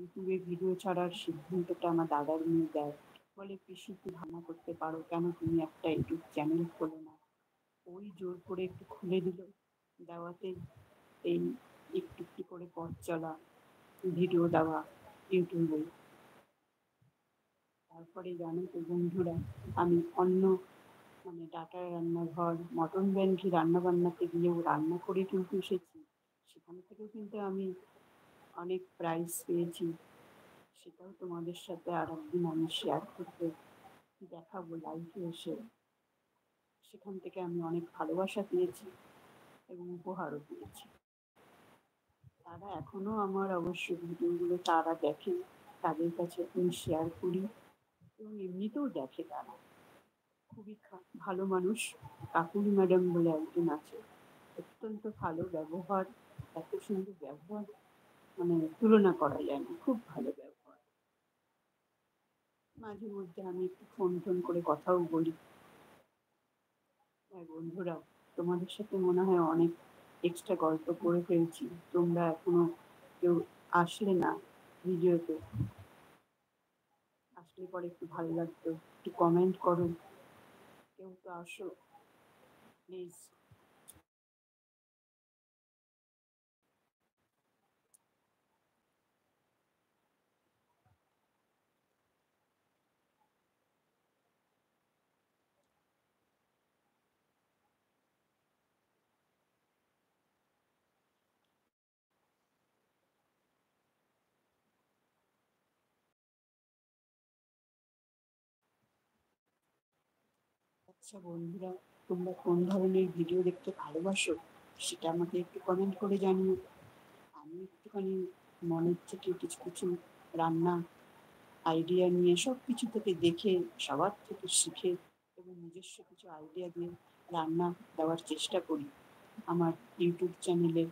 ইউটিউবে ভিডিও ছাড়ার সিদ্ধান্তটা আমার দাদার মেয়ে দেয়। বলে, পিসি তুই ভাবনা করতে পারো, কেন তুমি একটা ইউটিউব চ্যানেল খোলো না? ওই জোর করে একটু খুলে দিল, দেওয়াতে এই একটু একটু করে পথ চলা, ভিডিও দেওয়া ইউটিউবে। তারপরে জানো তো বন্ধুরা, আমি অন্য ডাটার রান্নাঘর, মটন ব্যাংকি রান্নাবান্নাতে গিয়েও রান্না করে কিন্তু এসেছি। সেখান থেকেও কিন্তু আমি অনেক প্রাইজ পেয়েছি। সেটাও তোমাদের সাথে আর একদিন আমি শেয়ার করতে দেখাবো লাইভে এসে। সেখান থেকে আমি অনেক ভালোবাসা পেয়েছি এবং উপহারও পেয়েছি। তারা এখনো আমার অবশ্য ভিডিওগুলো তারা দেখে, তাদের কাছে আমি শেয়ার করি এবং এমনিতেও দেখে তারা। খুবই ভালো মানুষ। কাকুলি ম্যাডাম বলে একজন আছে, অত্যন্ত ভালো ব্যবহার, এত সুন্দর ব্যবহার, তুলনা করা যায় না, খুব ভালো ব্যবহার। মাঝে মধ্যে আমি একটু ফোন টোন করে কথাও বলি। হ্যাঁ বন্ধুরা, তোমাদের সাথে মনে হয় অনেক এক্সট্রা গল্প করে ফেলছি। তোমরা এখনো কেউ আসলে না ভিডিওতে, আসলে পরে একটু ভালো লাগতো, একটু কমেন্ট করো, কেউ তো আসো প্লিজ। আচ্ছা বন্ধুরা, তোমরা কোন ধরনের ভিডিও দেখতে ভালোবাসো সেটা আমাকে একটু কমেন্ট করে জানিও। আমি একটুখানি মনের থেকে কিছু কিছু রান্না আইডিয়া নিয়ে, সব কিছু থেকে দেখে, সবার থেকে শিখে এবং নিজস্ব কিছু আইডিয়া দিয়ে রান্না দেওয়ার চেষ্টা করি আমার ইউটিউব চ্যানেলে।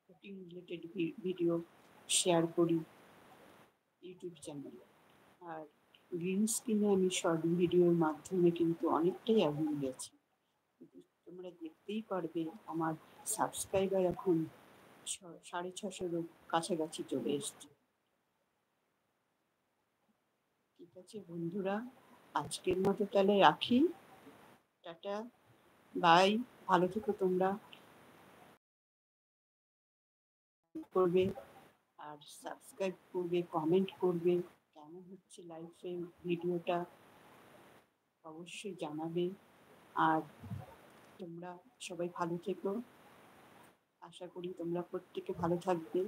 কুকিং রিলেটেড ভিডিও শেয়ার করি ইউটিউব চ্যানেলে। আর গ্রিন স্ক্রিনে আমি শর্ট ভিডিওর মাধ্যমে কিন্তু অনেকটাই এগিয়ে গেছি। তোমরা দেখতেই পারবে আমার সাবস্ক্রাইবার এখন 650-এরও কাছাকাছি চলে এসছে। ঠিক আছে বন্ধুরা, আজকের মতো তাহলে রাখি। Tata, bye. ভালো থেকো তোমরা। করবে আর সাবস্ক্রাইব করবে, কমেন্ট করবে, কেমন হচ্ছে লাইফে ভিডিওটা অবশ্যই জানাবে। আর তোমরা সবাই ভালো থেকো। আশা করি তোমরা প্রত্যেকে ভালো থাকবে,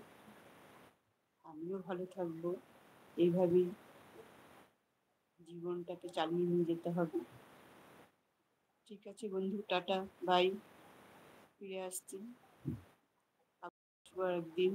আমিও ভালো থাকবো। এইভাবেই জীবনটাকে চালিয়ে নিয়ে যেতে হবে। ঠিক আছে বন্ধু, টাটা, বাই। ফিরে আসছি আবার একদিন।